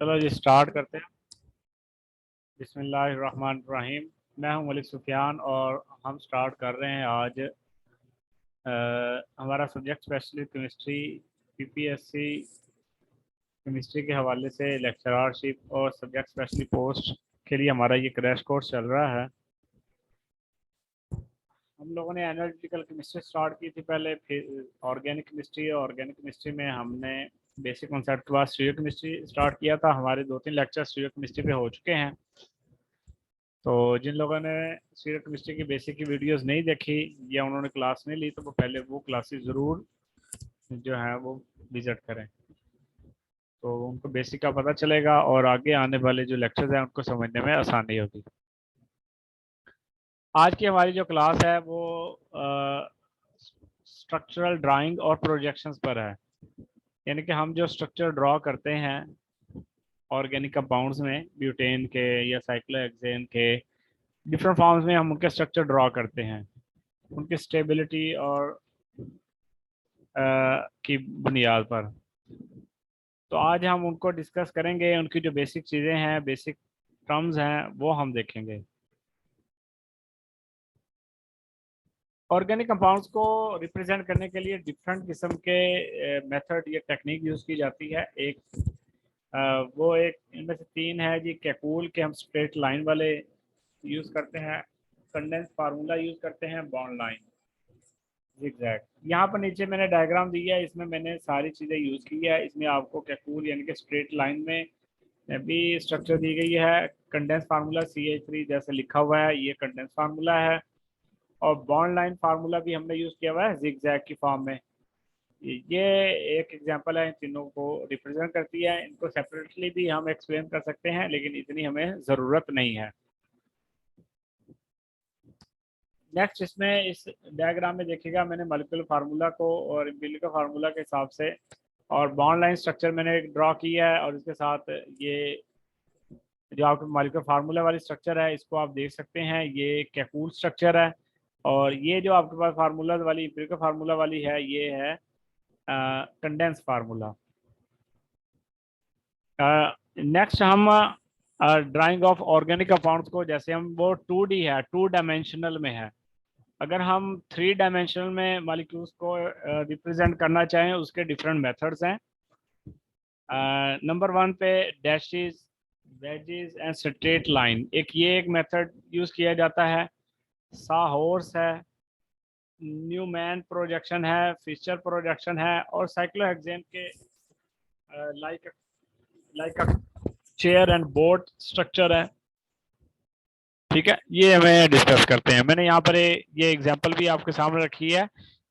चलो जी स्टार्ट करते हैं। बिस्मिल्लाहिर्रहमानिर्रहीम। मैं हूं मलिक सुफियान और हम स्टार्ट कर रहे हैं आज हमारा subject specially chemistry PPSC chemistry के हवाले से लेक्चररशिप और सब्जेक्ट स्पेशली पोस्ट के लिए हमारा ये क्रैश कोर्स चल रहा है। हम लोगों ने एनालिटिकल केमिस्ट्री स्टार्ट की थी पहले, फिर ऑर्गेनिक केमिस्ट्री में हमने बेसिक कॉन्सेप्ट के बाद स्टीरियो केमिस्ट्री स्टार्ट किया था। हमारे 2-3 लेक्चर स्टीरियो केमिस्ट्री पे हो चुके हैं। तो जिन लोगों ने स्टीरियो केमिस्ट्री की बेसिक की वीडियोस नहीं देखी या उन्होंने क्लास नहीं ली तो वो पहले वो क्लासेस ज़रूर जो है वो विजिट करें, तो उनको बेसिक का पता चलेगा और आगे आने वाले जो लेक्चर्स हैं उनको समझने में आसानी होगी। आज की हमारी जो क्लास है वो स्ट्रक्चरल ड्राइंग और प्रोजेक्शंस पर है। यानी कि हम जो स्ट्रक्चर ड्रॉ करते हैं ऑर्गेनिक कंपाउंड्स में, ब्यूटेन के या साइक्लोहेक्सेन के डिफरेंट फॉर्म्स में हम उनके स्ट्रक्चर ड्रॉ करते हैं उनकी स्टेबिलिटी और की बुनियाद पर। तो आज हम उनको डिस्कस करेंगे, उनकी जो बेसिक चीज़ें हैं, बेसिक टर्म्स हैं, वो हम देखेंगे। ऑर्गेनिक कंपाउंड्स को रिप्रेजेंट करने के लिए डिफरेंट किस्म के मेथड या टेक्निक यूज़ की जाती है। वो एक इनमें से 3 है जी। कैकूल के हम स्ट्रेट लाइन वाले यूज़ करते हैं, कंडेंस फार्मूला यूज़ करते हैं, बॉन्ड लाइन, जिगजैग। यहाँ पर नीचे मैंने डायग्राम दिया है, इसमें मैंने सारी चीज़ें यूज़ की है। इसमें आपको कैकूल यानी कि स्ट्रेट लाइन में भी स्ट्रक्चर दी गई है। कंडेंस फार्मूला CH3 जैसे लिखा हुआ है, ये कंडेंस फार्मूला है। और बॉन्ड लाइन फार्मूला भी हमने यूज़ किया हुआ है जिगजैग की फॉर्म में। ये एक एग्जांपल है, इन तीनों को रिप्रेजेंट करती है। इनको सेपरेटली भी हम एक्सप्लेन कर सकते हैं लेकिन इतनी हमें ज़रूरत नहीं है। नेक्स्ट इसमें इस डायग्राम में देखिएगा, मैंने मॉलिक्यूलर फार्मूला को और एम्पिरिकल फार्मूला के हिसाब से और बॉन्ड लाइन स्ट्रक्चर मैंने ड्रॉ किया है, और इसके साथ ये जो आपके मॉलिक्यूलर फार्मूला वाली स्ट्रक्चर है इसको आप देख सकते हैं, ये कैकूल स्ट्रक्चर है। और ये जो आपके पास फार्मूला वाली एम्पिरिकल फार्मूला वाली है ये है कंडेंस फार्मूला। नेक्स्ट हम ड्राइंग ऑफ ऑर्गेनिक कंपाउंड्स को, जैसे हम वो 2D है, 2 डायमेंशनल में है, अगर हम 3 डायमेंशनल में मॉलिक्यूल्स को रिप्रेजेंट करना चाहें उसके डिफरेंट मेथड्स हैं। नंबर 1 पे dashes, wages and straight line, एक मेथड यूज किया जाता है। सा हॉर्स है, न्यूमैन प्रोजेक्शन है, फिशर प्रोजेक्शन है, और साइक्लोहेक्सेन के like like chair and board structure है। ठीक है, ये हमें डिस्कस करते हैं। मैंने यहाँ पर ये एग्जांपल भी आपके सामने रखी है,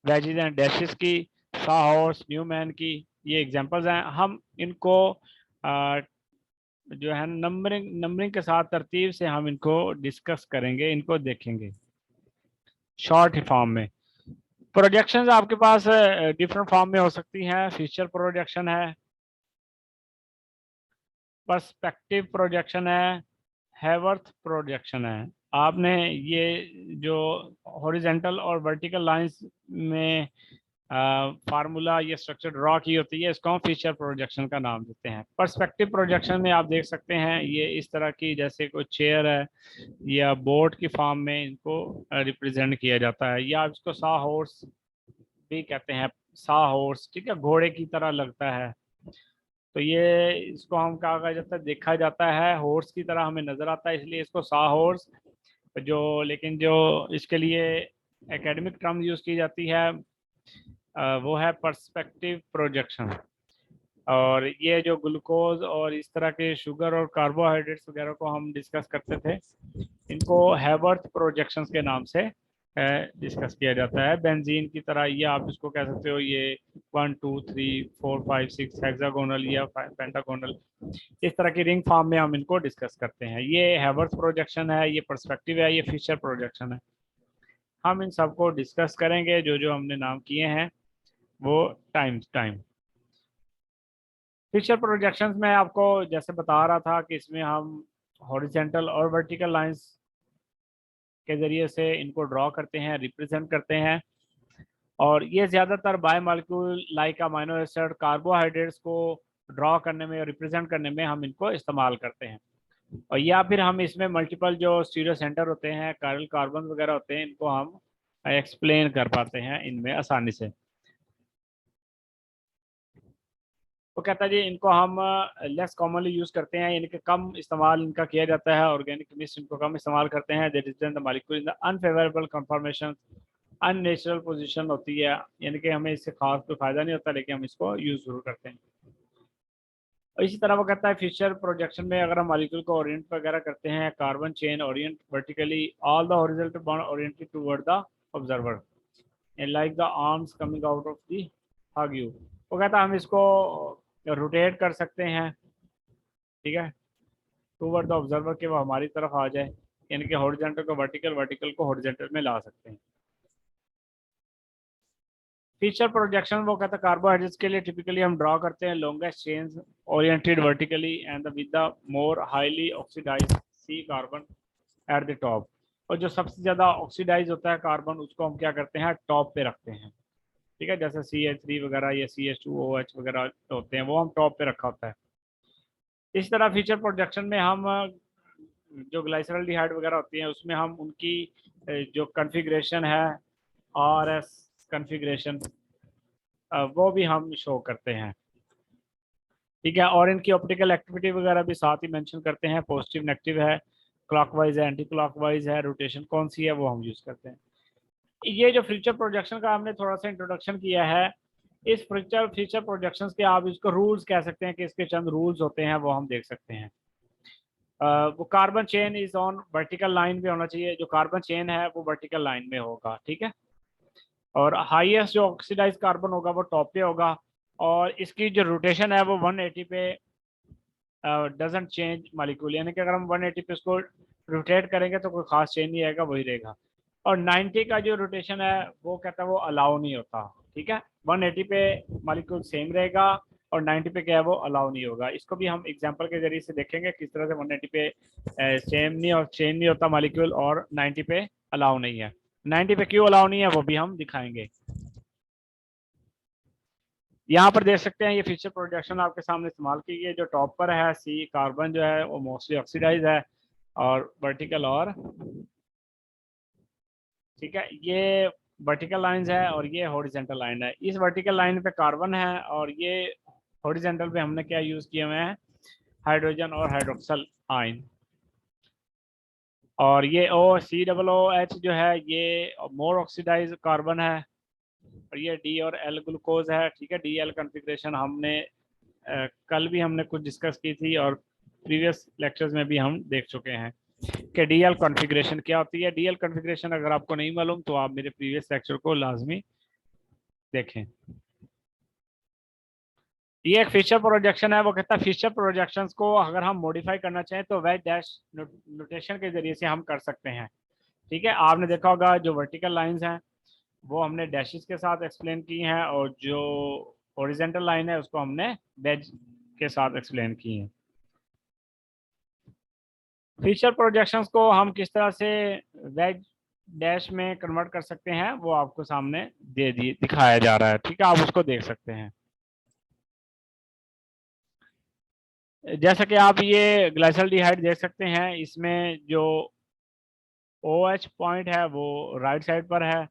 वेजेस एंड डैशेस की, सा हॉर्स, न्यूमैन की, ये एग्जांपल्स हैं। हम इनको जो है नंबरिंग के साथ तरतीब से हम इनको डिस्कस करेंगे, इनको देखेंगे शॉर्ट फॉर्म में। प्रोजेक्शंस आपके पास डिफरेंट फॉर्म में हो सकती हैं। फीचर प्रोजेक्शन है, पर्सपेक्टिव प्रोजेक्शन है, हैवर्थ प्रोजेक्शन है। आपने ये जो हॉरिजेंटल और वर्टिकल लाइंस में फार्मूला ये स्ट्रक्चर ड्रॉ की होती है, इसको हम फीचर प्रोजेक्शन का नाम देते हैं। पर्सपेक्टिव प्रोजेक्शन में आप देख सकते हैं ये इस तरह की, जैसे कोई चेयर है या बोर्ड की फॉर्म में इनको रिप्रेजेंट किया जाता है, या इसको सा हॉर्स भी कहते हैं। सा हॉर्स, ठीक है, घोड़े की तरह लगता है, तो ये इसको हम कहा जाता है, देखा जाता है हॉर्स की तरह हमें नजर आता है, इसलिए इसको सा हॉर्स। जो लेकिन जो इसके लिए एकेडमिक टर्म यूज की जाती है वो है पर्सपेक्टिव प्रोजेक्शन। और ये जो ग्लूकोज और इस तरह के शुगर और कार्बोहाइड्रेट्स वगैरह को हम डिस्कस करते थे, इनको हैवर्थ प्रोजेक्शंस के नाम से डिस्कस किया जाता है। बेंजीन की तरह, ये आप इसको कह सकते हो, ये 1 2 3 4 5 6 हेक्सागोनल या पेंटागोनल, इस तरह की रिंग फॉर्म में हम इनको डिस्कस करते हैं। ये हैवर्थ प्रोजेक्शन है, ये पर्सपेक्टिव है, ये फिशर प्रोजेक्शन है। हम इन सबको डिस्कस करेंगे, जो जो हमने नाम किए हैं वो टाइम। फिशर प्रोजेक्शंस में आपको जैसे बता रहा था कि इसमें हम हॉरिजेंटल और वर्टिकल लाइंस के जरिए से इनको ड्रॉ करते हैं, रिप्रेजेंट करते हैं। और ये ज़्यादातर biomolecule like amino acid, carbohydrates को ड्रॉ करने में और रिप्रेजेंट करने में हम इनको इस्तेमाल करते हैं। और या फिर हम इसमें मल्टीपल जो स्टीरियो सेंटर होते हैं, कायरल कार्बन वगैरह होते हैं, इनको हम एक्सप्लेन कर पाते हैं इनमें आसानी से। वो कहता है जी इनको हम लेस कॉमनली यूज करते हैं, यानी कि कम इस्तेमाल इनका किया जाता है, ऑर्गेनिक केमिस्ट इनको कम इस्तेमाल करते हैं। That is the molecule in the unfavourable confirmation, unnatural position होती है, यानी कि हमें इससे खास कोई फायदा नहीं होता, लेकिन हम इसको यूज जरूर करते हैं। और इसी तरह वो कहता है फिशर प्रोजेक्शन में अगर हम मॉलिक्यूल को ओरिएंट वगैरह करते हैं, carbon chain Orient vertically, all the horizontal bond oriented toward the observer and like the arms coming out of the hug you. वो कहता है हम इसको रोटेट कर सकते हैं, ठीक है, टुवर्ड द ऑब्जर्वर के वो हमारी तरफ आ जाए, यानी कि हॉरिजॉन्टल को वर्टिकल, वर्टिकल को हॉरिजॉन्टल में ला सकते हैं। फीचर प्रोजेक्शन वो कहता है कार्बोहाइड्रेट्स के लिए टिपिकली हम ड्रॉ करते हैं longest chains oriented vertically and with the more highly oxidised C carbon at the top. और जो सबसे ज्यादा ऑक्सीडाइज होता है कार्बन, उसको हम क्या करते हैं, टॉप पे रखते हैं, ठीक है, जैसे CH3 वगैरह या CH2OH वगैरह होते हैं, वो हम टॉप पे रखा होता है। इस तरह फीचर प्रोजेक्शन में हम जो ग्लाइसरल्डिहाइड वगैरह होती हैं उसमें हम उनकी जो कन्फिग्रेशन है, RS कन्फिग्रेशन, वो भी हम शो करते हैं, ठीक है। और इनकी ऑप्टिकल एक्टिविटी वगैरह भी साथ ही मेंशन करते हैं, पॉजिटिव नेगेटिव है, क्लॉकवाइज है, एंटी क्लॉकवाइज है, रोटेशन कौन सी है वो हम यूज करते हैं। ये जो फ्यूचर प्रोजेक्शन का हमने थोड़ा सा इंट्रोडक्शन किया है, इस फ्यूचर फ्यूचर प्रोजेक्शंस के आप इसको रूल्स कह सकते हैं कि इसके चंद रूल्स होते हैं, वो हम देख सकते हैं। वो carbon chain is on vertical line पे होना चाहिए, जो कार्बन चेन है वो वर्टिकल लाइन में होगा, ठीक है। और हाईएस्ट जो ऑक्सीडाइज कार्बन होगा वो टॉप पे होगा, और इसकी जो रोटेशन है वो 180 पे डजंट चेंज मॉलिक्यूल, यानी कि अगर हम 180 पे इसको रोटेट करेंगे तो कोई खास चेंज नहीं आएगा, वही रहेगा। और 90 का जो रोटेशन है वो कहता है वो अलाउ नहीं होता, ठीक है। 180 पे मॉलिक्यूल सेम रहेगा और 90 पे क्या है वो अलाउ नहीं होगा। इसको भी हम एग्जांपल के जरिए से देखेंगे किस तरह से 180 पे सेम नहीं और चेंज नहीं होता मॉलिक्यूल, और 90 पे अलाउ नहीं है। 90 पे क्यों अलाउ नहीं है वो भी हम दिखाएंगे। यहाँ पर देख सकते हैं ये फीचर प्रोजेक्शन आपके सामने इस्तेमाल की गई है। जो टॉप पर है सी कार्बन जो है वो मोस्टली ऑक्सीडाइज है, और वर्टिकल, और ठीक है, ये वर्टिकल लाइंस है और ये हॉरिजेंटल लाइन है। इस वर्टिकल लाइन पे कार्बन है और ये हॉरिजेंटल पे हमने क्या यूज किए हुए हैं, हाइड्रोजन और हाइड्रोक्सल आयन। और ये OCOOH जो है ये मोर ऑक्सीडाइज कार्बन है, और ये D और L ग्लूकोज है, ठीक है। DL कॉन्फ़िगरेशन हमने कल भी हमने कुछ डिस्कस की थी, और प्रीवियस लेक्चर्स में भी हम देख चुके हैं कि DL कॉन्फ़िगरेशन क्या होती है। DL कॉन्फ़िगरेशन अगर आपको नहीं मालूम तो आप मेरे प्रीवियस लेक्चर को लाजमी देखें। ये एक फीचर प्रोजेक्शन है, वो कहता है फीचर प्रोजेक्शंस को अगर हम मॉडिफाई करना चाहें तो वेज डैश नोटेशन के जरिए से हम कर सकते हैं, ठीक है। आपने देखा होगा जो वर्टिकल लाइंस हैं वो हमने डैशेस के साथ एक्सप्लेन की हैं, और जो हॉरिजॉन्टल लाइन है उसको हमने वेज के साथ एक्सप्लेन की है। फीचर प्रोजेक्शंस को हम किस तरह से वेज डैश में कन्वर्ट कर सकते हैं वो आपको सामने दे दिए दिखाया जा रहा है, ठीक है, आप उसको देख सकते हैं। जैसा कि आप ये ग्लाइसल्डिहाइड देख सकते हैं, इसमें जो OH पॉइंट है वो राइट साइड पर है,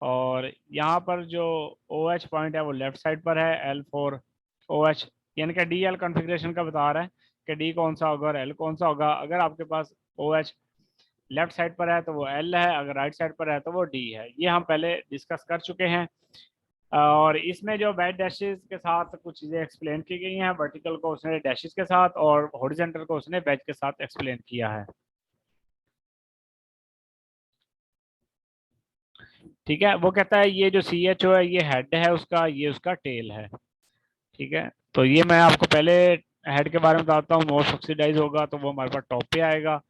और यहाँ पर जो OH पॉइंट है वो लेफ्ट साइड पर है, L4OH, यानी कि DL कॉन्फ़िगरेशन का बता रहा है कि D कौन सा होगा और L कौन सा होगा। अगर आपके पास OH लेफ्ट साइड पर है तो वो L है, अगर राइट साइड पर है तो वो D है। ये हम पहले डिस्कस कर चुके हैं। और इसमें जो बैड डैशेस के साथ कुछ चीज़ें एक्सप्लेन की गई हैं, वर्टिकल को उसने डैशेस के साथ और हॉरिजॉन्टल को उसने बैच के साथ एक्सप्लेन किया है, ठीक है। वो कहता है ये जो CHO है ये हेड है उसका, ये उसका टेल है, ठीक है। तो ये मैं आपको पहले हेड के बारे में बताता हूँ, मोस्ट ऑक्सीडाइज होगा तो वो हमारे पास टॉप पे आएगा,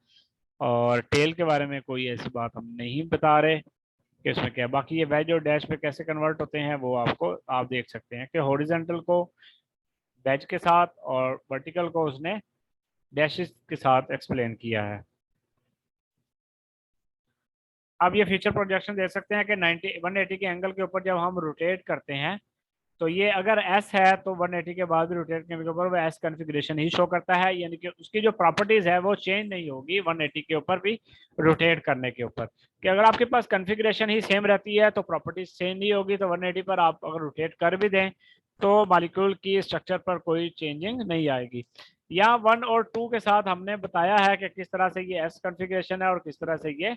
और टेल के बारे में कोई ऐसी बात हम नहीं बता रहे कि इसमें क्या है। बाकी ये वेज और डैश पे कैसे कन्वर्ट होते हैं वो आपको आप देख सकते हैं कि हॉरिजॉन्टल को वेज के साथ और वर्टिकल को उसने डैशेस के साथ एक्सप्लेन किया है। अब ये फीचर प्रोजेक्शन दे सकते हैं कि 90 180 के एंगल के ऊपर जब हम रोटेट करते हैं तो ये अगर एस है तो 180 के बाद भी रोटेट करने के ऊपर वो एस कॉन्फ़िगरेशन ही शो करता है, यानी कि उसकी जो प्रॉपर्टीज है वो चेंज नहीं होगी 180 के ऊपर भी रोटेट करने के ऊपर। कि अगर आपके पास कॉन्फ़िगरेशन ही सेम रहती है तो प्रॉपर्टीज चेंज नहीं होगी, तो 180 पर आप अगर रोटेट कर भी दें तो मॉलिक्यूल की स्ट्रक्चर पर कोई चेंजिंग नहीं आएगी। यहाँ 1 और 2 के साथ हमने बताया है कि किस तरह से ये एस कॉन्फ़िगरेशन है और किस तरह से ये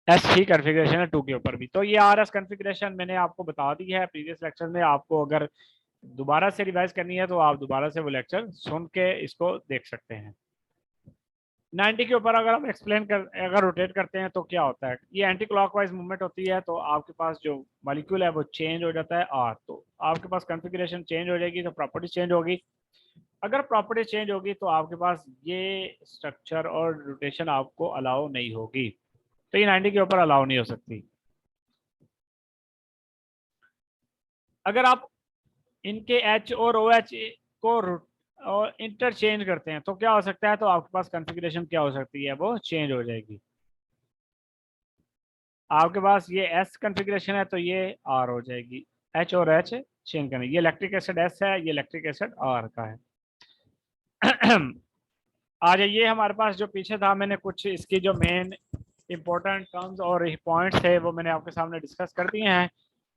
एस ही कॉन्फ़िगरेशन है 2 के ऊपर भी। तो ये आर एस कॉन्फ़िगरेशन मैंने आपको बता दी है प्रीवियस लेक्चर में। आपको अगर दोबारा से रिवाइज करनी है तो आप दोबारा से वो लेक्चर सुन के इसको देख सकते हैं। 90 के ऊपर अगर हम एक्सप्लेन कर अगर रोटेट करते हैं तो क्या होता है, ये एंटी क्लॉकवाइज मूवमेंट होती है, तो आपके पास जो मॉलिक्यूल है वो चेंज हो जाता है आर, तो आपके पास कॉन्फ़िगरेशन चेंज हो जाएगी तो प्रॉपर्टी चेंज होगी। अगर प्रॉपर्टी चेंज होगी तो आपके पास ये स्ट्रक्चर और रोटेशन आपको अलाउ नहीं होगी, तो ये 90 के ऊपर अलाउ नहीं हो सकती। अगर आप इनके एच और ओ एच को और इंटरचेंज करते हैं तो क्या हो सकता है, तो आपके पास कॉन्फ़िगरेशन क्या हो सकती है, वो चेंज हो जाएगी। आपके पास ये एस कॉन्फ़िगरेशन है तो ये आर हो जाएगी, एच और एच चेंज करने। ये इलेक्ट्रिक एसिड एस है, ये इलेक्ट्रिक एसिड आर का है। आ जाइए, हमारे पास जो पीछे था मैंने कुछ इसकी जो मेन इंपॉर्टेंट टर्म्स और पॉइंट्स थे वो मैंने आपके सामने डिस्कस कर दिए हैं।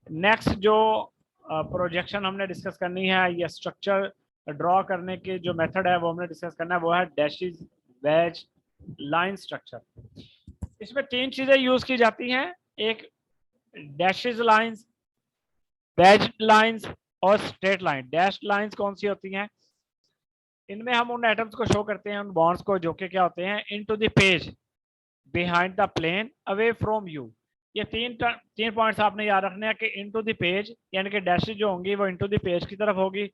नेक्स्ट जो प्रोजेक्शन हमने डिस्कस करनी है, ये स्ट्रक्चर ड्रॉ करने की जो मेथड है वो हमने डिस्कस करना है, वो है डैशेस वेज लाइन स्ट्रक्चर। इसमें 3 चीजें यूज की जाती हैं, एक डैशेस लाइंस, वेज लाइंस और स्ट्रेट लाइन। डैश लाइंस कौन सी होती हैं, इनमें हम उन एटम्स को शो करते हैं, उन बॉन्ड्स को, जो कि क्या होते हैं, into the page, behind the plane, away from you. ये तीन पॉइंट्स आपने याद रखने हैं कि इनटू द पेज यानी कि डैशेज जो होंगी वो इनटू द पेज की तरफ होगी,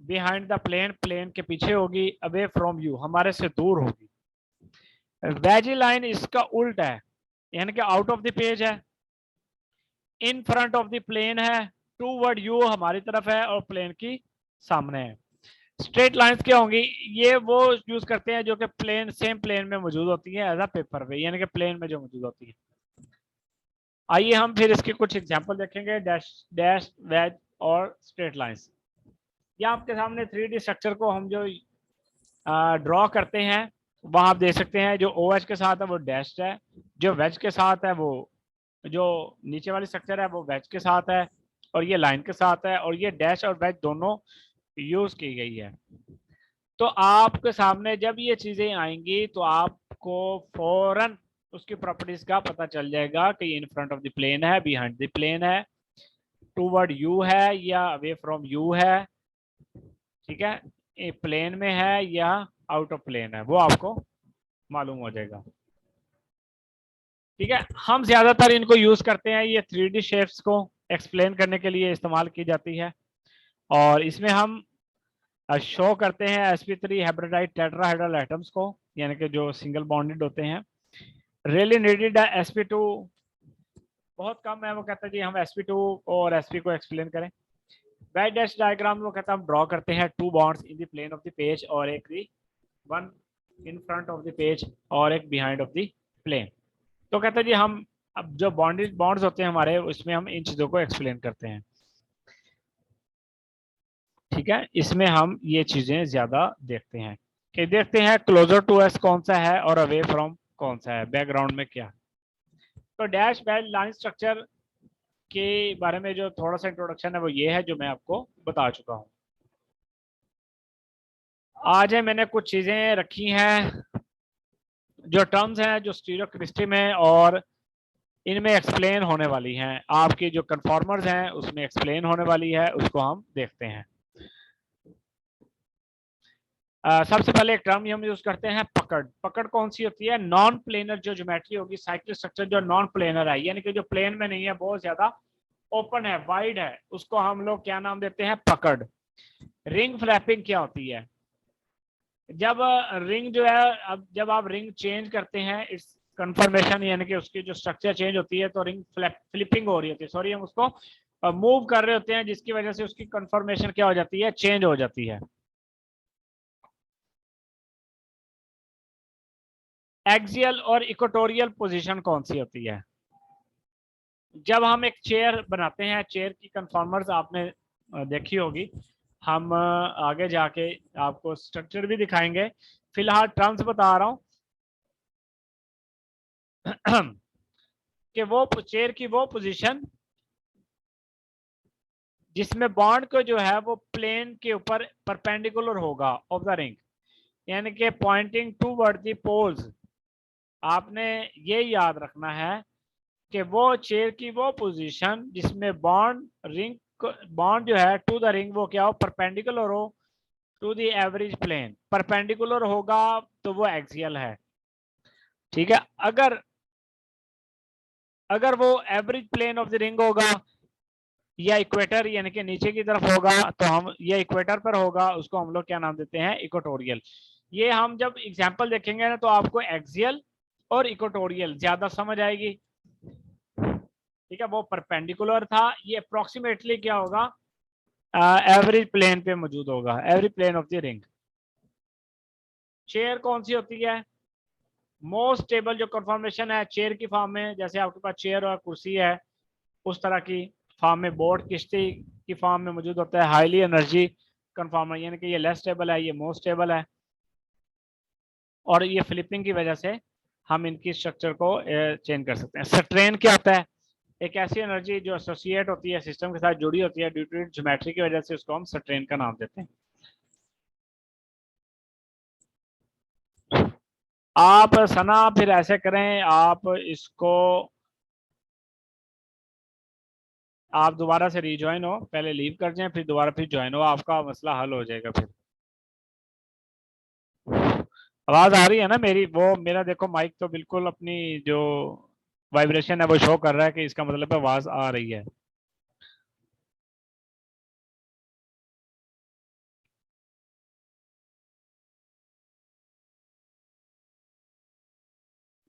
बिहाइंड द प्लेन प्लेन के पीछे होगी, अवे फ्रॉम यू हमारे से दूर होगी। वेजी लाइन इसका उल्टा है, यानी कि आउट ऑफ द पेज है, in front of the plane है, टूवर्ड यू हमारी तरफ है और प्लेन की सामने है। स्ट्रेट लाइंस क्या होंगी, ये वो यूज करते हैं जो कि प्लेन सेम प्लेन में मौजूद होती है एज अ पेपर वे, यानी कि प्लेन में जो मौजूद होती है। आइए हम फिर इसके कुछ एग्जांपल देखेंगे, डैश डैश वेज और स्ट्रेट लाइंस। या आपके सामने 3D स्ट्रक्चर को हम जो ड्रॉ करते हैं वहां आप देख सकते हैं, जो ओ एच के साथ है वो डैश है, जो वेज के साथ है वो, जो नीचे वाली स्ट्रक्चर है वो वेज के साथ है और ये लाइन के साथ है, और ये डैश और वेज दोनों यूज की गई है। तो आपके सामने जब ये चीजें आएंगी तो आपको फौरन उसकी प्रॉपर्टीज का पता चल जाएगा कि ये in front of the plane है, बिहाइंड द प्लेन है, टूवर्ड यू है या अवे फ्रॉम यू है, ठीक है, ये प्लेन में है या आउट ऑफ प्लेन है, वो आपको मालूम हो जाएगा। ठीक है, हम ज्यादातर इनको यूज करते हैं, ये 3D शेप्स को एक्सप्लेन करने के लिए इस्तेमाल की जाती है, और इसमें हम शो करते हैं sp3 हेब्रिडाइट टेट्राहेड्रल एटम्स को, यानी कि जो सिंगल बॉन्डेड होते हैं। रियली नीडेड sp2 बहुत कम है, वो कहता है कि हम sp2 और sp को एक्सप्लेन करें। वेज डैश डायग्राम वो कहता है हम ड्रॉ करते हैं 2 bonds in the plane of the page, और एक one in front of the page और एक बिहाइंड ऑफ द प्लेन। तो कहता है जी हम अब जो बॉन्ड्स होते हैं हमारे, उसमें हम इन चीजों को एक्सप्लेन करते हैं। ठीक है, इसमें हम ये चीजें ज्यादा देखते हैं कि देखते हैं क्लोजर टू एस कौन सा है और अवे फ्रॉम कौन सा है, बैकग्राउंड में क्या। तो डैश वेज लाइन स्ट्रक्चर के बारे में जो थोड़ा सा इंट्रोडक्शन है वो ये है जो मैं आपको बता चुका हूँ। आज है मैंने कुछ चीजें रखी हैं जो टर्म्स हैं जो स्टीरियोकेमिस्ट्री में और इनमें एक्सप्लेन होने वाली हैं, आपकी जो कन्फॉर्मर्स हैं उसमें एक्सप्लेन होने वाली है, उसको हम देखते हैं। सबसे पहले एक टर्म हम यूज करते हैं पकड़। पकड़ कौन सी होती है, नॉन प्लेनर जो ज्योमेट्री होगी, साइक्लिक स्ट्रक्चर जो नॉन प्लेनर है, यानी कि जो प्लेन में नहीं है, बहुत ज्यादा ओपन है, वाइड है, उसको हम लोग क्या नाम देते हैं, पकड़। रिंग फ्लैपिंग क्या होती है, जब रिंग जो है, अब जब आप रिंग चेंज करते हैं इट्स कंफर्मेशन, यानी कि उसकी जो स्ट्रक्चर चेंज होती है तो रिंग फ्लिपिंग हो रही होती है, सॉरी हम उसको मूव कर रहे होते हैं, जिसकी वजह से उसकी कंफर्मेशन क्या हो जाती है, चेंज हो जाती है। एक्सियल और इक्वेटोरियल पोजीशन कौन सी होती है, जब हम एक चेयर बनाते हैं, चेयर की कन्फॉर्मर्स आपने देखी होगी, हम आगे जाके आपको स्ट्रक्चर भी दिखाएंगे, फिलहाल टर्म्स बता रहा हूँ कि वो चेयर की वो पोजीशन जिसमें बॉन्ड को जो है वो प्लेन के ऊपर परपेंडिकुलर होगा ऑफ द रिंग, यानी कि पॉइंटिंग टूवर्ड द पोल्स। आपने ये याद रखना है कि वो चेयर की वो पोजीशन जिसमें बॉन्ड रिंग, बॉन्ड जो है टू द रिंग वो क्या हो, परपेंडिकुलर हो to the average plane. Perpendicular होगा तो वो एक्सियल है, ठीक है। अगर अगर वो average plane of the ring होगा या इक्वेटर यानी कि नीचे की तरफ होगा, तो हम ये इक्वेटर पर होगा, उसको हम लोग क्या नाम देते हैं, इक्वेटोरियल। ये हम जब एग्जांपल देखेंगे ना तो आपको एक्सियल और इक्वेटोरियल ज्यादा समझ आएगी, ठीक है। वो परपेंडिकुलर था, ये अप्रोक्सीमेटली क्या होगा, एवरेज प्लेन पे मौजूद होगा, average plane of the ring. Chair कौन सी होती है, मोस्ट स्टेबल जो कंफर्मेशन है चेयर की फॉर्म में, जैसे आपके पास चेयर और कुर्सी है उस तरह की फॉर्म में बोर्ड किश्ती की फॉर्म में मौजूद होता है। हाईली एनर्जी कंफर्मर यानी कि ये लेस स्टेबल है, ये मोस्ट स्टेबल है, और ये फ्लिपिंग की वजह से हम इनकी स्ट्रक्चर को चेंज कर सकते हैं। स्ट्रेन क्या होता है, एक ऐसी एनर्जी जो एसोसिएट होती है सिस्टम के साथ जुड़ी होती है ड्यू टू ज्योमेट्री की वजह से, उसको हम स्ट्रेन का नाम देते हैं। आप सना फिर ऐसे करें, आप इसको आप दोबारा से रिज्वाइन हो, पहले लीव कर जाएं फिर दोबारा फिर ज्वाइन हो, आपका मसला हल हो जाएगा। फिर आवाज आ रही है ना मेरी, वो मेरा देखो माइक तो बिल्कुल अपनी जो वाइब्रेशन है वो शो कर रहा है कि इसका मतलब है आवाज आ रही है।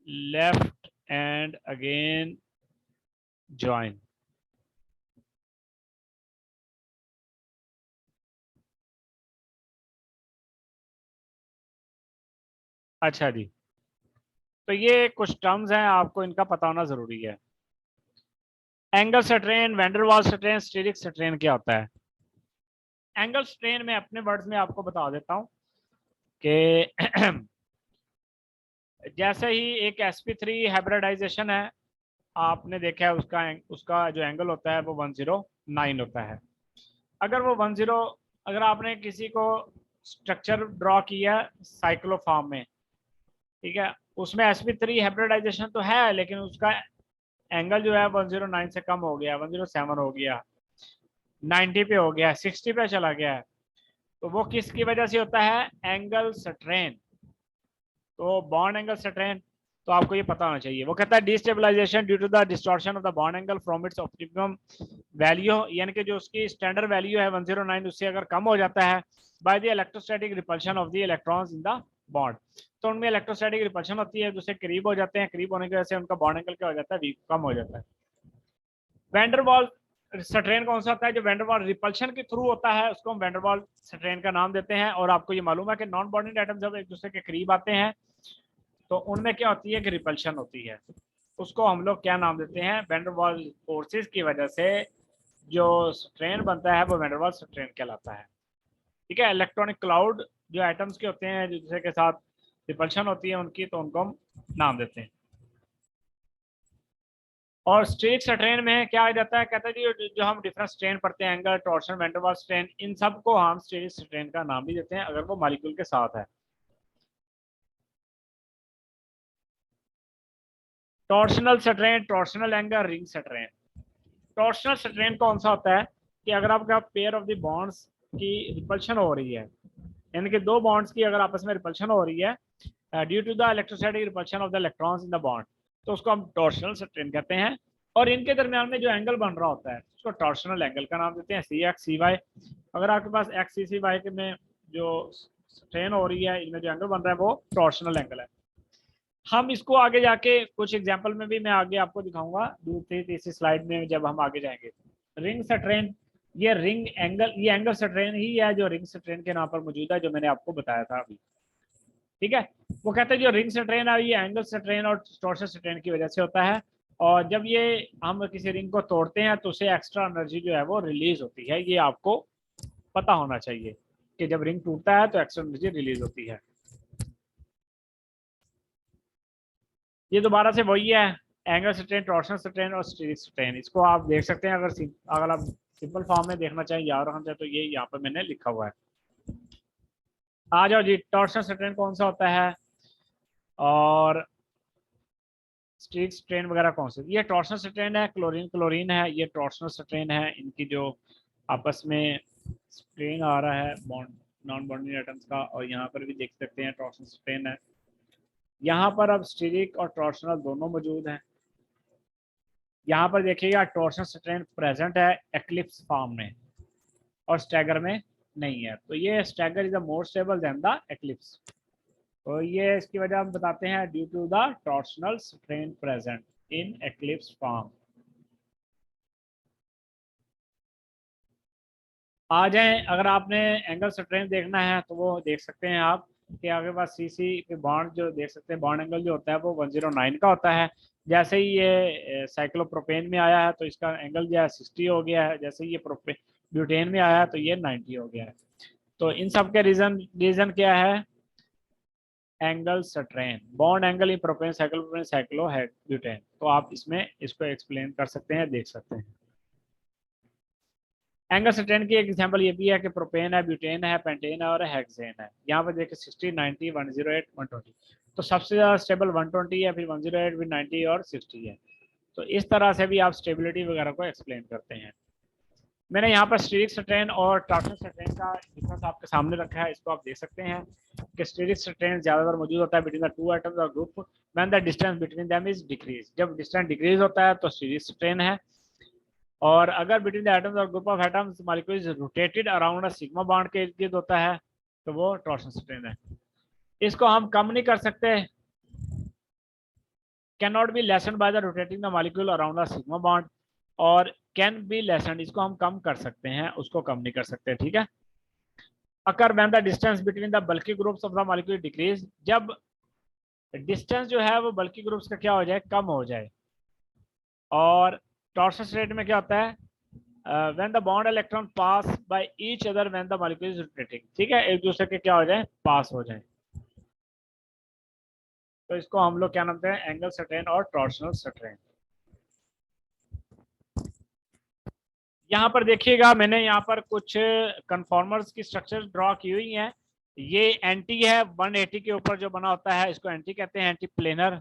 Left and again join. अच्छा जी, तो ये कुछ टर्म्स हैं, आपको इनका पता होना जरूरी है। Angle strain, van der Waal strain, steric strain क्या होता है। एंगल स्ट्रेन में अपने वर्ड्स में आपको बता देता हूं कि जैसे ही एक sp3 हाइब्रिडाइजेशन है, आपने देखा है उसका उसका जो एंगल होता है वो 109 होता है। अगर वो 10, अगर आपने किसी को स्ट्रक्चर ड्रॉ किया साइक्लोफॉर्म में, ठीक है, उसमें sp3 हाइब्रिडाइजेशन तो है लेकिन उसका एंगल जो है 109 से कम हो गया, 107 हो गया, 90 पे हो गया, 60 पे चला गया है, तो वो किसकी वजह से होता है, एंगल स्ट्रेन। तो बॉन्ड एंगल स्ट्रेन, तो आपको ये पता होना चाहिए। वो कहता है destabilisation due to the distortion of the bond angle from its optimum value, यानी कि जो उसकी स्टैंडर्ड वैल्यू है 109 उससे अगर कम हो जाता है, by the electrostatic repulsion of the electrons in the bond. तो उनमें इलेक्ट्रोस्टैटिक रिपल्शन होती है, दूसरे करीब हो जाते हैं, करीब होने की वजह से उनका बॉन्ड एंगल क्या हो जाता है, कम हो जाता है। वैंडरवाल स्ट्रेन कौन सा होता है, जो वैंडरवाल रिपल्शन के थ्रू होता है उसको हम वैंडरवाल स्ट्रेन का नाम देते हैं। और आपको ये मालूम है कि नॉन बॉन्डिंग एटम जब एक दूसरे के करीब आते हैं तो उनमें क्या होती है कि रिपल्शन होती है, उसको हम लोग क्या नाम देते हैं, वैंडरवाल फोर्सेस की वजह से जो स्ट्रेन बनता है वो वैंडरवाल स्ट्रेन कहलाता है, ठीक है। इलेक्ट्रॉनिक क्लाउड जो एटम्स के होते हैं जो दूसरे के साथ रिपल्शन होती है उनकी, तो उनको हम नाम देते हैं। और स्ट्रेट स्ट्रेन में क्या आ जाता है, कहता है जी जो हम डिफरेंट स्ट्रेन पढ़ते हैं, एंगल, टॉर्शन, वैन स्ट्रेन, इन सब को हम स्ट्रेट स्ट्रेन का नाम भी देते हैं अगर वो मॉलिक्यूल के साथ है। Torsional strain, torsional angle, ring strain. Torsional strain कौन सा होता है कि अगर आपका पेयर ऑफ द बॉन्ड्स की रिपल्शन हो रही है, यानी कि दो बॉन्ड्स की अगर आपस में रिपल्शन हो रही है due to the electrostatic repulsion of the electrons in the bond, तो उसको हम टॉर्शनल स्ट्रेन कहते हैं। और इनके दरमियान में जो एंगल बन रहा होता है उसको टॉर्शनल एंगल का नाम देते हैं, सी एक्स सी वाई। अगर आपके पास एक्स सी सी वाई में जो स्ट्रेन हो रही है, इनमें जो एंगल बन रहा है वो टॉर्शनल एंगल है। हम इसको आगे जाके कुछ एग्जांपल में भी मैं आगे आपको दिखाऊंगा दूसरी तीसरी स्लाइड में जब हम आगे जाएंगे। रिंग स्ट्रेन, ये रिंग एंगल, ये एंगल स्ट्रेन ही है जो रिंग स्ट्रेन के नाम पर मौजूद है, जो मैंने आपको बताया था अभी, ठीक है। वो कहते हैं जो रिंग स्ट्रेन है ये एंगल स्ट्रेन और टॉर्शन स्ट्रेन की वजह से होता है। और जब ये हम किसी रिंग को तोड़ते हैं तो उसे एक्स्ट्रा एनर्जी जो है वो रिलीज होती है। ये आपको पता होना चाहिए कि जब रिंग टूटता है तो एक्स्ट्रा एनर्जी रिलीज होती है। ये दोबारा से वही है, एंगल स्ट्रेन, टॉर्शनल स्ट्रेन और स्टीरिक स्ट्रेन। इसको आप देख सकते हैं, अगर आप सिंपल फॉर्म में देखना चाहें, याद रखना चाहें, तो ये यहाँ पर मैंने लिखा हुआ है। आ जाओ जी, टॉर्शनल स्ट्रेन कौन सा होता है और स्टीरिक स्ट्रेन वगैरह कौन से। ये टॉर्शनल स्ट्रेन है, क्लोरीन क्लोरीन है, ये टॉर्शनल स्ट्रेन है। इनकी जो आपस में स्ट्रेन आ रहा है बॉन्ड, नॉन बॉन्डिंग एटम्स का, और यहाँ पर भी देख सकते हैं टॉर्शनल स्ट्रेन है। यहाँ पर अब स्टीरिक और टॉर्शनल दोनों मौजूद हैं। यहाँ पर देखिएगा टॉर्शनल स्ट्रेन प्रेजेंट है एक्लिप्स फॉर्म में और स्टैगर में नहीं है। तो ये stagger is the more stable then the eclipse. तो ये इसकी वजह हम बताते हैं due to the torsional strain present in eclipse form. आ जाएं, अगर आपने एंगल स्ट्रेन देखना है तो वो देख सकते हैं आप कि आपके पास सी सी के बॉन्ड जो देख सकते हैं, बॉन्ड एंगल जो होता है वो 109 का होता है। जैसे ही ये साइक्लोप्रोपेन में आया है तो इसका एंगल जो है 60 हो गया है। जैसे ही ये ब्यूटेन में आया है तो ये 90 हो गया है। तो इन सब के रीजन क्या है, angle strain, bond angle in propane cyclopropane cyclo है ब्यूटेन। तो आप इसमें इसको एक्सप्लेन कर सकते हैं, देख सकते हैं। एंगल स्ट्रेन की एक एग्जांपल ये भी है कि प्रोपेन है, ब्यूटेन है, पेंटेन है और हेक्सेन है। यहाँ पर देखिए 60, 90, 108, 120। तो सबसे ज़्यादा स्टेबल 120 है, फिर 108, फिर 90 और 60 है। तो इस तरह से भी आप स्टेबिलिटी वगैरह को एक्सप्लेन करते हैं। मैंने यहाँ पर स्टीरिक स्ट्रेन और टॉर्शनल स्ट्रेन का डिफरेंस आपके सामने रखा है, इसको आप देख सकते हैं कि स्टीरिक स्ट्रेन ज्यादातर मौजूद होता है बिटवीन द टू एटम्स और group when the distance between them is decrease. जब डिस्टेंस डिक्रीज होता है तो स्टीरिक स्ट्रेन है, और अगर बिटवीन द एटम्स और group of atoms molecule is rotated around a sigma bond के इर्द गिर्द होता है तो वो टॉर्शनल स्ट्रेन है। इसको हम कम नहीं कर सकते, can not be lesson by the rotating the molecule around the sigma bond, और कैन बी लेसन, इसको हम कम कर सकते हैं, उसको कम नहीं कर सकते। ठीक है। Occur when the distance between the bulky groups of the molecule decrease, जब डिस्टेंस जो है वो बल्की ग्रुप्स का क्या हो जाए, कम हो जाए। और टॉर्शनल स्ट्रेन में क्या होता है, when the bond electron pass by each other when the molecule is rotating. ठीक है, एक दूसरे के क्या हो जाए, पास हो जाए। तो इसको हम लोग क्या नाम देते हैं, एंगल स्ट्रेन और टॉर्शनल स्ट्रेन। यहाँ पर देखिएगा मैंने यहाँ पर कुछ कन्फॉर्मर्स की स्ट्रक्चर ड्रॉ की हुई है। ये एंटी है 180 के ऊपर जो बना होता है, इसको एंटी कहते हैं, एंटी प्लेनर।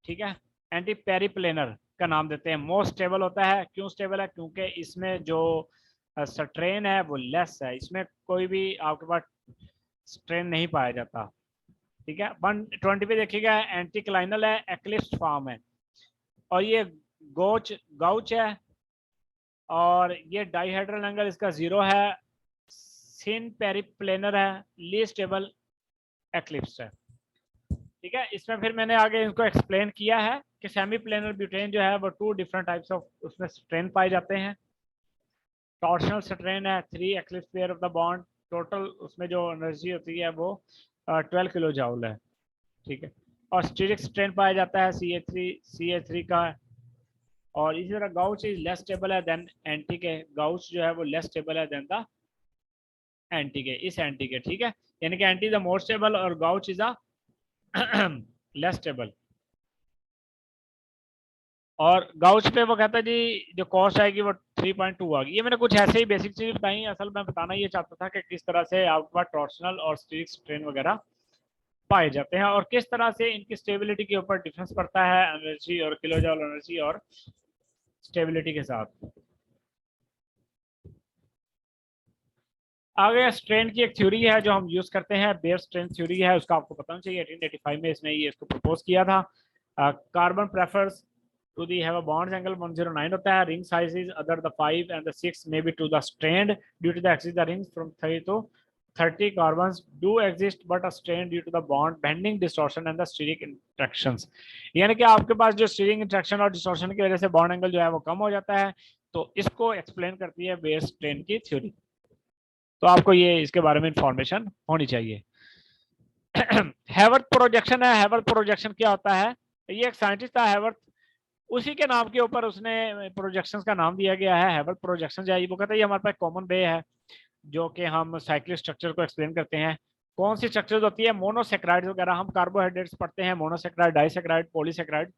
ठीक है, एंटी पेरीप्लेनर का नाम देते हैं। मोस्ट स्टेबल होता है, क्यों स्टेबल है, क्योंकि इसमें जो स्ट्रेन है वो लेस है, इसमें कोई भी आपके पास स्ट्रेन नहीं पाया जाता। ठीक है। 120 पे देखिएगा एंटी क्लाइनल है, एक्लिप्स फॉर्म है, और ये गाउच है, और ये डाइहेड्रल एंगल इसका 0 है, सिन पेरीप्लेनर है, लीस्ट स्टेबल एक्लिप्स है। ठीक है। इसमें फिर मैंने आगे इनको एक्सप्लेन किया है कि सेमी प्लेनर ब्यूटेन जो है वो 2 डिफरेंट टाइप्स ऑफ उसमें स्ट्रेन पाए जाते हैं। टॉर्शनल स्ट्रेन है 3 eclipse pair of the bond, total उसमें जो एनर्जी होती है वो 12 किलो जाउल है। ठीक है। और स्टीरिक स्ट्रेन पाया जाता है CA3 का। और इसी तरह गाउच इज लेस स्टेबल है देन एंटी के, गाउच जो है वो लेस स्टेबल है देन द एंटी के, इस एंटी के। ठीक है, यानी कि anti is the more stable और gauche is the less stable. और गाउच पे वो कहता है जी जो कॉस्ट आएगी वो 3.2 आ गई। ये मैंने कुछ ऐसे ही बेसिक चीज बताई, असल में बताना ये चाहता था कि किस तरह से आपके पास टॉर्शनल और स्टीरिक स्ट्रेन वगैरह पाए जाते हैं और किस तरह से इनकी स्टेबिलिटी के ऊपर डिफरेंस पड़ता है एनर्जी और किलो जॉल एनर्जी और स्टेबिलिटी के साथ। आगे स्ट्रेन की एक थ्योरी है जो हम यूज करते हैं, बेयर स्ट्रेन थ्योरी है, उसका आपको पता होना चाहिए। 1885 में इसने ये इसको प्रपोज किया था। Carbon prefers to the have a bonds angle 109 होता है, ring sizes other the 5 and the 6 may be to the strained due to the axis the rings from 3 to 30 carbons do exist but are strained due to the bond bending distortion and the steric interactions। यानी कि आपके पास जो steering interaction और distortion की वजह से bond angle जो है वो कम हो जाता है। तो इसको एक्सप्लेन करती है बेयर स्ट्रेन की थ्योरी। तो आपको ये इसके बारे में इंफॉर्मेशन होनी चाहिए। हैवर्थ प्रोजेक्शन है, हैवर्थ प्रोजेक्शन क्या होता है, ये एक साइंटिस्ट था हैवर्थ, उसी के नाम के ऊपर उसने प्रोजेक्शंस का नाम दिया गया है हैवर्थ प्रोजेक्शन। है वो कहता है ये हमारे पास कॉमन वे है जो कि हम साइक्लिक स्ट्रक्चर को एक्सप्लेन करते हैं। कौन सी स्ट्रक्चर होती है, मोनोसेक्राइड वगैरह, हम कार्बोहाइड्रेट्स पढ़ते हैं, मोनोसेक्राइड, डाइसेक्राइड, पॉलीसेक्राइड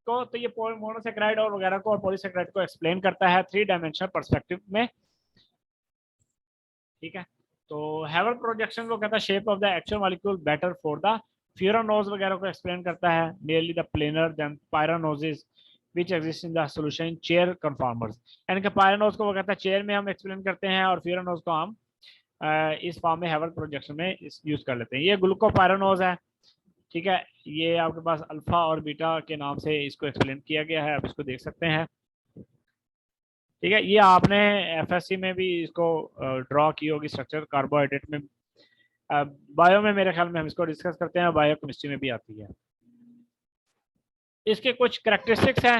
को। तो ये मोनोसेक्राइड और वगैरह को और पॉलीसेक्राइड को एक्सप्लेन करता है 3 डायमेंशनल पर्सपेक्टिव में। ठीक है, तो हैवर्थ प्रोजेक्शन को कहता है shape of the actual molecule better for the furanose वगैरह को एक्सप्लेन करता है, nearly the planar then pyranoses which exist in the solution in chair conformers। यानी कि पायरानोज को वो कहता है चेयर में हम एक्सप्लेन करते हैं और फ्यूरानोज को हम इस फॉर्म में हैवर्थ प्रोजेक्शन में यूज कर लेते हैं। ये ग्लूकोपायरानोज है। ठीक है, ये आपके पास अल्फा और बीटा के नाम से इसको एक्सप्लेन किया गया है, आप इसको देख सकते हैं। ठीक है, ये आपने एफएससी में भी इसको ड्रॉ की होगी स्ट्रक्चर कार्बोहाइड्रेट में। बायो में मेरे ख्याल में हम इसको डिस्कस करते हैं, बायो केमिस्ट्री में भी आती है। इसके कुछ करेक्टरिस्टिक्स हैं।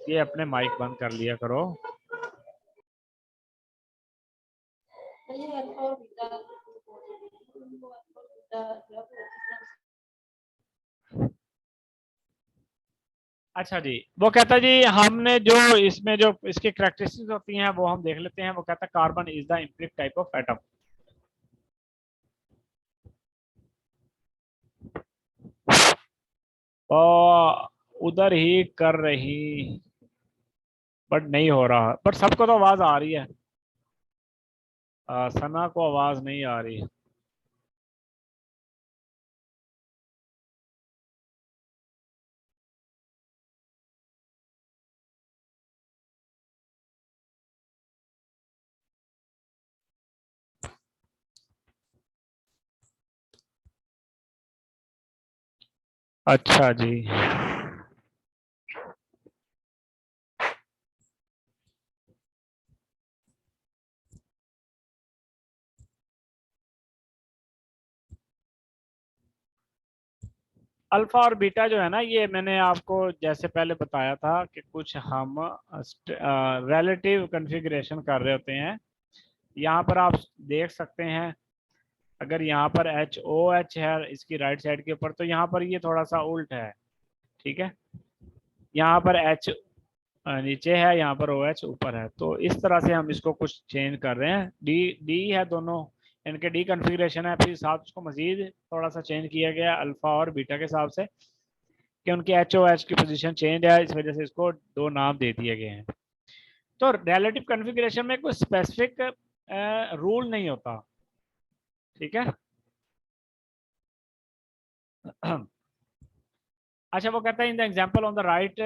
ये अपने माइक बंद कर लिया करो। अच्छा जी, वो कहता जी हमने जो इसमें जो इसकी करेक्टरिस्टिक्स होती हैं वो हम देख लेते हैं। वो कहता है carbon is the implicit type of atom. और उधर ही कर रही बट नहीं हो रहा, बट सबको तो आवाज आ रही है। सना को आवाज नहीं आ रही। अच्छा जी, अल्फा और बीटा जो है ना, ये मैंने आपको जैसे पहले बताया था कि कुछ हम रिलेटिव कॉन्फ़िगरेशन कर रहे होते हैं। यहाँ पर आप देख सकते हैं, अगर यहाँ पर एच ओ एच है इसकी राइट साइड के ऊपर, तो यहाँ पर ये थोड़ा सा उल्ट है। ठीक है, यहाँ पर एच नीचे है, यहाँ पर ओ एच ऊपर है। तो इस तरह से हम इसको कुछ चेंज कर रहे हैं। डी डी है दोनों, इनके डी कॉन्फ़िगरेशन है, फिर साथ उसको मजीद थोड़ा सा चेंज किया गया अल्फा और बीटा के हिसाब से कि उनकी एच ओ एच की पोजीशन चेंज है, इस वजह से इसको दो नाम दे दिए गए हैं। तो रिलेटिव कॉन्फ़िगरेशन में कोई स्पेसिफिक रूल नहीं होता। ठीक है। अच्छा, वो कहता है इन the example on the right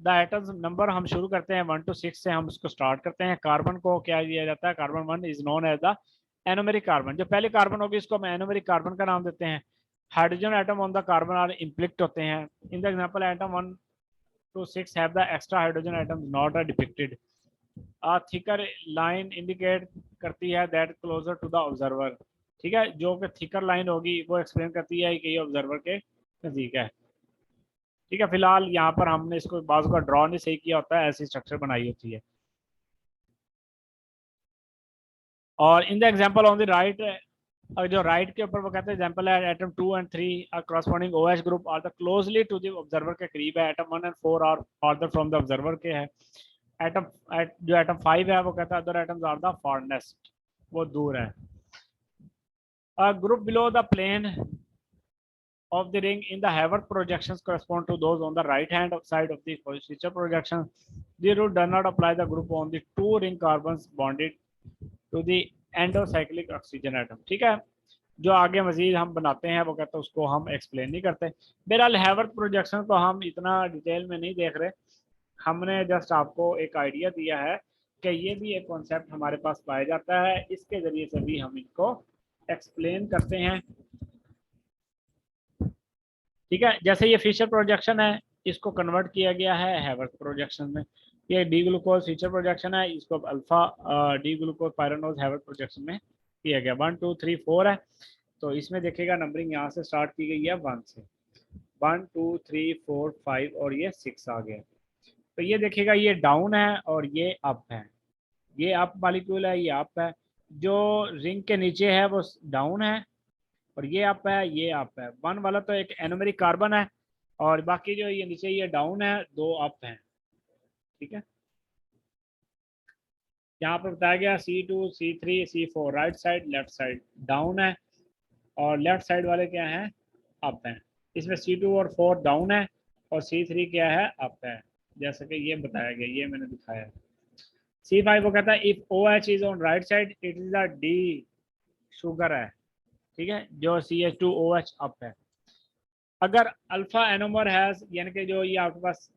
the atoms number, हम शुरू करते हैं 1 to 6 से, हम उसको स्टार्ट करते हैं। कार्बन को क्या दिया जाता है, carbon 1 is known as the anomeric carbon. जो पहली कार्बन होगी इसको हम एनोमेरिक कार्बन का नाम देते हैं। Hydrogen atom on the carbon are implicit होते हैं। In the example atom 1 to 6 have the extra hydrogen atoms not are depicted. A thicker line indicate करती है that closer to the observer। ठीक है, जो कि थिकर लाइन होगी वो एक्सप्लेन करती है कि ये ऑब्जर्वर के नजदीक है। ठीक है, फिलहाल यहाँ पर हमने इसको बाजू का ड्रॉ नहीं सही किया होता है, ऐसी स्ट्रक्चर बनाई होती है। और in the example on the right, जो राइट के ऊपर वो कहते हैं एग्जांपल है atom 2 and 3 are corresponding OH group are the closely to the observer के करीब है। Atom 1 and 4 are farther from the observer के है। एटम जो एटम 5 है वो कहता है other atoms are the farthest, वो दूर है। Group below the plane of the ring in the Haworth projections correspond to those on the right hand side of the feature projection. The rule does not apply the group on the two ring carbons bonded to the endocyclic oxygen atom। ठीक है, जो आगे मजीद हम बनाते हैं वो कहते हैं उसको हम एक्सप्लेन नहीं करते। बहरहाल हैवर्थ प्रोजेक्शन को हम इतना डिटेल में नहीं देख रहे, हमने जस्ट आपको एक आइडिया दिया है कि ये भी एक कॉन्सेप्ट हमारे पास पाया जाता है, इसके जरिए से भी हम इनको एक्सप्लेन करते हैं। ठीक है, जैसे ये फीचर प्रोजेक्शन है, इसको कन्वर्ट किया गया है हैवर्थ प्रोजेक्शन में। ये डी ग्लूकोज फीचर प्रोजेक्शन है, इसको alpha D glucose pyranose हैवर्थ projection में किया गया। 1 2 3 4 है, तो इसमें देखिएगा नंबरिंग यहाँ से स्टार्ट की गई है 1 से, 1 2 3 4 5 और ये 6 आ गया। तो ये देखिएगा ये डाउन है और ये अप है, ये अप मॉलिक्यूल है, ये अप है। जो रिंग के नीचे है वो डाउन है और ये अप है, ये अप है। 1 वाला तो एक एनोमेरिक कार्बन है, और बाकी जो ये नीचे ये डाउन है, 2 अप हैं। ठीक है, यहाँ पर बताया गया C2 C3 C4 right side left side down है, और लेफ्ट साइड वाले क्या हैं, अप हैं। इसमें C2 और 4 डाउन है, और C3 क्या है, अप है, जैसे कि ये बताया गया, ये मैंने दिखाया है। C5 वो कहता है if OH is on right side it is a D sugar है। ठीक है, जो CH2OH अप है। अगर अल्फा एनोमर है, यानी कि जो ये आपके पास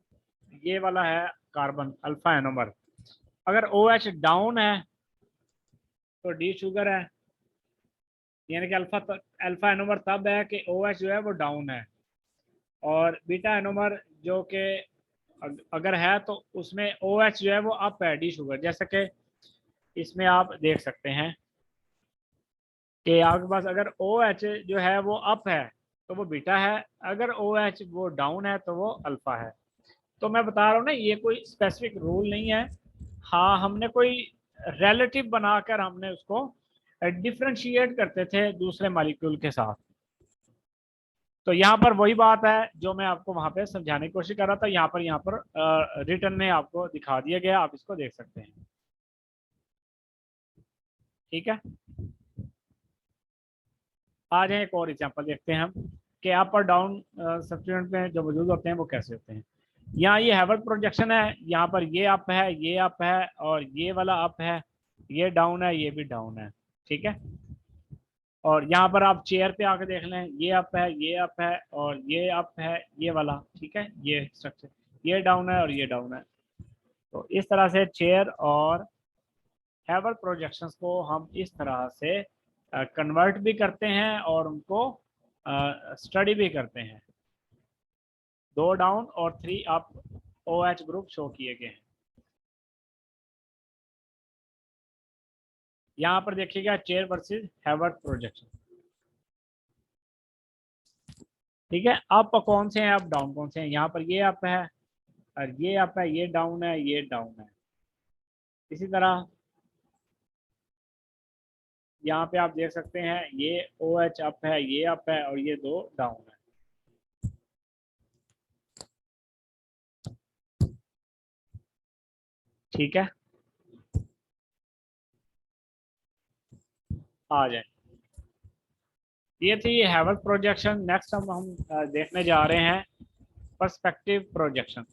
ये वाला है कार्बन अल्फा एनोमर, अगर OH डाउन है तो D शुगर है, यानी कि अल्फा एनोमर तब है कि OH जो है वो डाउन है, और बीटा एनोमर जो कि अगर है तो उसमें OH जो है वो अप है, D शुगर। जैसे कि इसमें आप देख सकते हैं कि आपके पास अगर OH जो है वो अप है तो वो बीटा है, अगर OH वो डाउन है तो वो अल्फा है। तो मैं बता रहा हूँ ना, ये कोई स्पेसिफिक रूल नहीं है। हाँ, हमने कोई रिलेटिव बनाकर हमने उसको डिफ्रेंशिएट करते थे दूसरे मॉलिक्यूल के साथ। तो यहाँ पर वही बात है जो मैं आपको वहां पे समझाने की कोशिश कर रहा था, यहाँ पर रिटर्न में आपको दिखा दिया गया, आप इसको देख सकते हैं। ठीक है, आ जाए एक और एग्जांपल देखते हैं हम कि अप और डाउन सब्स्टिट्यूएंट में जो मौजूद होते हैं वो कैसे होते हैं। यहाँ ये हैवर्थ प्रोजेक्शन है, यहाँ पर ये अप है, ये अप है, और ये वाला अप है, ये डाउन है, ये भी डाउन है। ठीक है, और यहाँ पर आप चेयर पे आके देख लें, ये अप है, ये अप है, और ये अप है, ये वाला। ठीक है, ये स्ट्रक्चर, ये डाउन है और ये डाउन है। तो इस तरह से चेयर और हैवर्थ प्रोजेक्शंस को हम इस तरह से कन्वर्ट भी करते हैं और उनको स्टडी भी करते हैं। 2 डाउन और 3 अप OH ग्रुप शो किए गए हैं। यहाँ पर देखिएगा चेयर वर्सेस हैवर्थ प्रोजेक्शन। ठीक है, अप कौन से हैं, अप डाउन कौन से हैं। यहाँ पर ये अप है और ये अप है, ये डाउन है, ये डाउन है। इसी तरह यहाँ पे आप देख सकते हैं ये OH अप है, ये अप है, और ये 2 डाउन है। ठीक है, आ जाए, ये थी हैवर्थ प्रोजेक्शन। नेक्स्ट हम देखने जा रहे हैं पर्सपेक्टिव प्रोजेक्शन।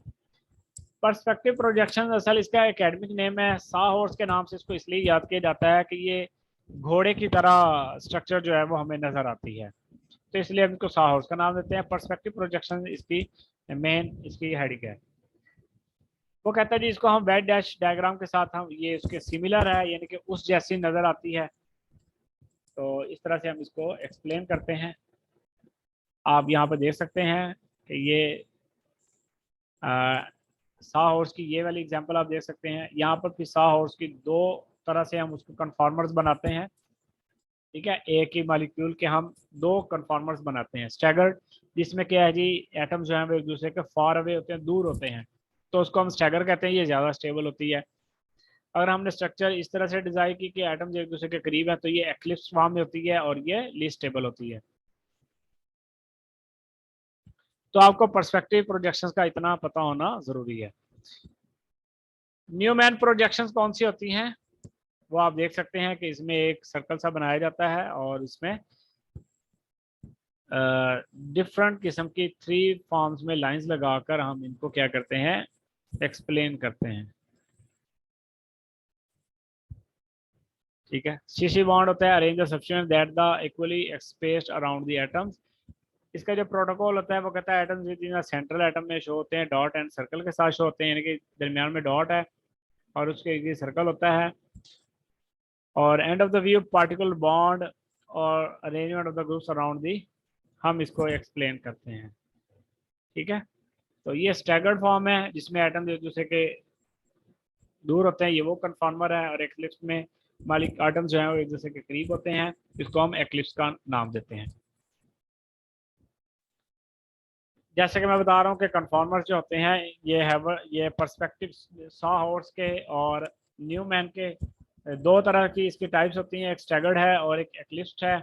पर्सपेक्टिव प्रोजेक्शन असल इसका एकेडमिक नेम है, सा हॉर्स के नाम से इसको इसलिए याद किया जाता है कि ये घोड़े की तरह स्ट्रक्चर जो है वो हमें नजर आती है, तो इसलिए हम इसको सा हॉर्स का नाम देते हैं। पर्सपेक्टिव प्रोजेक्शन इसकी मेन इसकी हेडिंग है। वो कहता है जी इसको हम वेट डैश डायग्राम के साथ हम ये उसके सिमिलर है, यानी कि उस जैसी नजर आती है। तो इस तरह से हम इसको एक्सप्लेन करते हैं। आप यहाँ पर देख सकते हैं कि ये सा हॉर्स की ये वाली एग्जांपल आप देख सकते हैं। यहाँ पर फिर सा हॉर्स की 2 तरह से हम उसको कन्फॉर्मर्स बनाते हैं। ठीक है, एक ही मॉलिक्यूल के हम 2 कन्फॉर्मर्स बनाते हैं। स्टैगर्ड, जिसमें क्या है जी एटम्स जो है वो एक दूसरे के फार अवे होते हैं, दूर होते हैं, तो उसको हम स्टैगर कहते हैं, ये ज़्यादा स्टेबल होती है। अगर हमने स्ट्रक्चर इस तरह से डिजाइन की कि एटम्स एक दूसरे के करीब है, तो ये एक्लिप्स फॉर्म में होती है और ये लीस्ट स्टेबल होती है। तो आपको पर्सपेक्टिव प्रोजेक्शंस का इतना पता होना जरूरी है। न्यूमैन प्रोजेक्शंस कौन सी होती हैं, वो आप देख सकते हैं कि इसमें एक सर्कल सा बनाया जाता है और इसमें डिफरेंट किस्म की 3 फॉर्म्स में लाइंस लगाकर हम इनको क्या करते हैं, एक्सप्लेन करते हैं। ठीक है, सीसी बॉन्ड होता है arrange the substituents that the equally spaced around the atoms. इसका जो प्रोटोकॉल होता है वो कहता है atoms with in central atom में शो होते हैं डॉट एंड सर्कल के साथ शो होते हैं, यानी कि दरमियान में डॉट है और उसके सर्कल होता है। और end of the view particle bond और arrangement of the groups around the हम इसको एक्सप्लेन करते हैं। ठीक है, तो ये स्टैगर्ड फॉर्म है जिसमें एटम एक दूसरे के दूर होते हैं, ये वो कन्फॉर्मर है। और एक्लिप्स में मालिक एटम जो है वो एक दूसरे के करीब होते हैं, इसको हम एक्लिप्स का नाम देते हैं। जैसे कि मैं बता रहा हूँ कि कन्फॉर्मर्स जो होते हैं ये पर्सपेक्टिव सा हॉर्स के और न्यूमैन के 2 तरह की इसकी टाइप्स होती हैं, एक स्टैगर्ड है और एक एक्लिप्स्ड है।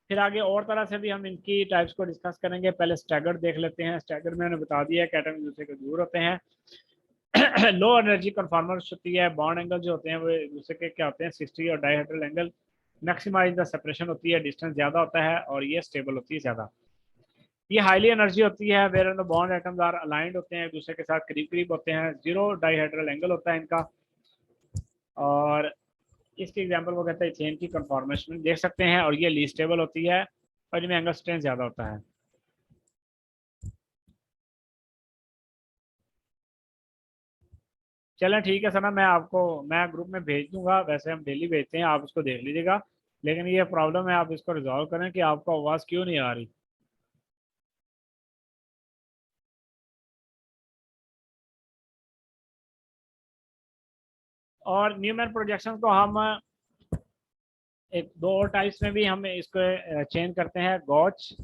फिर आगे और तरह से भी हम इनकी टाइप्स को डिस्कस करेंगे। पहले स्टैगर्ड देख लेते हैं। स्टैगर्ड मैंने बता दिया है कि एटम एक दूसरे के दूर होते हैं। लो एनर्जी कन्फॉर्मर्स होती है। बॉन्ड एंगल जो होते हैं वो एक दूसरे के क्या होते हैं, 60 और dihedral angle. Maximise the separation होती है, डिस्टेंस ज़्यादा होता है और ये स्टेबल होती है ज़्यादा। ये हाईली एनर्जी होती है, where the bond atoms are aligned होते हैं, एक दूसरे के साथ करीब करीब होते हैं। जीरो डाइहेड्रल एंगल होता है इनका। और इसकी एग्जांपल वो कहते हैं चेन की कन्फॉर्मेशन देख सकते हैं। और ये लीस्ट स्टेबल होती है और इनमें एंगल स्ट्रेंथ ज़्यादा होता है। चलें ठीक है सना, मैं ग्रुप में भेज दूंगा। वैसे हम डेली भेजते हैं, आप उसको देख लीजिएगा। लेकिन ये प्रॉब्लम है, आप इसको रिजॉल्व करें कि आपको आवाज़ क्यों नहीं आ रही। और न्यूमैन प्रोजेक्शन को हम एक दो और टाइप्स में भी हम इसको चेंज करते हैं, गॉच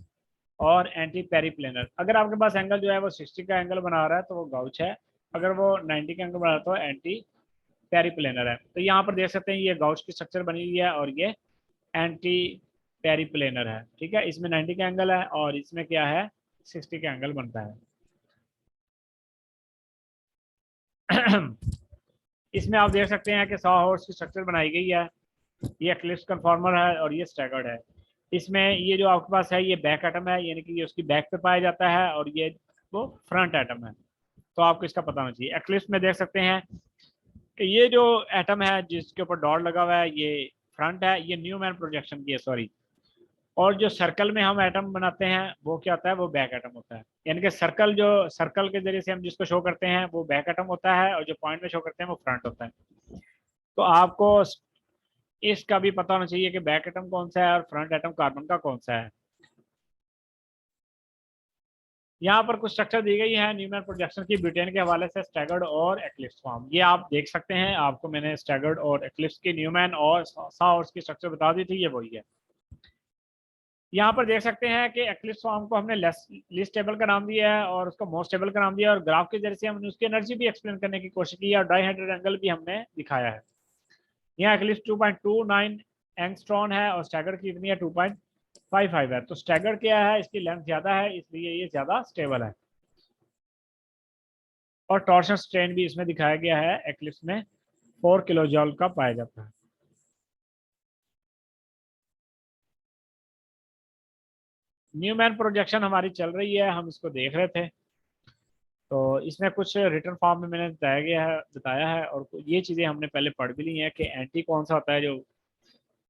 और एंटी पेरीप्लेनर। अगर आपके पास एंगल जो है वो 60 का एंगल बना रहा है तो वो गॉच है। अगर वो 90 का एंगल बना रहा है तो एंटी पेरीप्लेनर है। तो यहाँ पर देख सकते हैं ये गॉच की स्ट्रक्चर बनी हुई है और ये एंटी पेरीप्लेनर है। ठीक है, इसमें 90 का एंगल है और इसमें क्या है, 60 का एंगल बनता है। इसमें आप देख सकते हैं कि 100 हॉर्स की स्ट्रक्चर बनाई गई है। ये एक्लिप्स कन्फॉर्मर है और ये स्टैगर्ड है। इसमें ये जो आपके पास है ये बैक एटम है, यानी कि ये उसकी बैक पे पाया जाता है और ये वो फ्रंट एटम है। तो आपको इसका पता होना चाहिए। एक्लिप्स में देख सकते हैं कि ये जो एटम है जिसके ऊपर डॉट लगा हुआ है ये फ्रंट है, ये न्यूमैन प्रोजेक्शन की है, सॉरी। और जो सर्कल में हम एटम बनाते हैं वो क्या होता है, वो बैक एटम होता है। यानी कि सर्कल, जो सर्कल के जरिए से हम जिसको शो करते हैं वो बैक एटम होता है और जो पॉइंट में शो करते हैं वो फ्रंट होता है। तो आपको इसका भी पता होना चाहिए कि बैक एटम कौन सा है और फ्रंट एटम कार्बन का कौन सा है। यहाँ पर कुछ स्ट्रक्चर दी गई है न्यूमैन प्रोजेक्शन की ब्यूटेन के हवाले से, स्टैगर्ड और एक्लिप्स फॉर्म। ये आप देख सकते हैं, आपको मैंने स्टैगर्ड और एक्लिप्स की न्यूमैन और सा और की स्ट्रक्चर बता दी थी, ये वही है। यहाँ पर देख सकते हैं कि एक्लिप्स फॉर्म को हमने लीस्ट टेबल का नाम दिया है और उसको मोस्ट टेबल का नाम दिया है, और ग्राफ के जरिए से हमने उसकी एनर्जी भी एक्सप्लेन करने की कोशिश की है और डाइहेड्रल एंगल भी हमने दिखाया है। यहाँ एक्लिप्स 2.29 एंगस्ट्रॉन है और स्टैगर्ड की कितनी है, 2.55 है। तो स्टैगर्ड क्या है, इसकी लेंथ ज्यादा है इसलिए ये ज्यादा स्टेबल है। और टॉर्शन स्ट्रेन भी इसमें दिखाया गया है, एक्लिप्स में 4 किलो जॉल का पाया जाता है। न्यूमैन प्रोजेक्शन हमारी चल रही है, हम इसको देख रहे थे। तो इसमें कुछ रिटर्न फॉर्म में मैंने बताया है और ये चीज़ें हमने पहले पढ़ भी ली हैं कि एंटी कौन सा होता है जो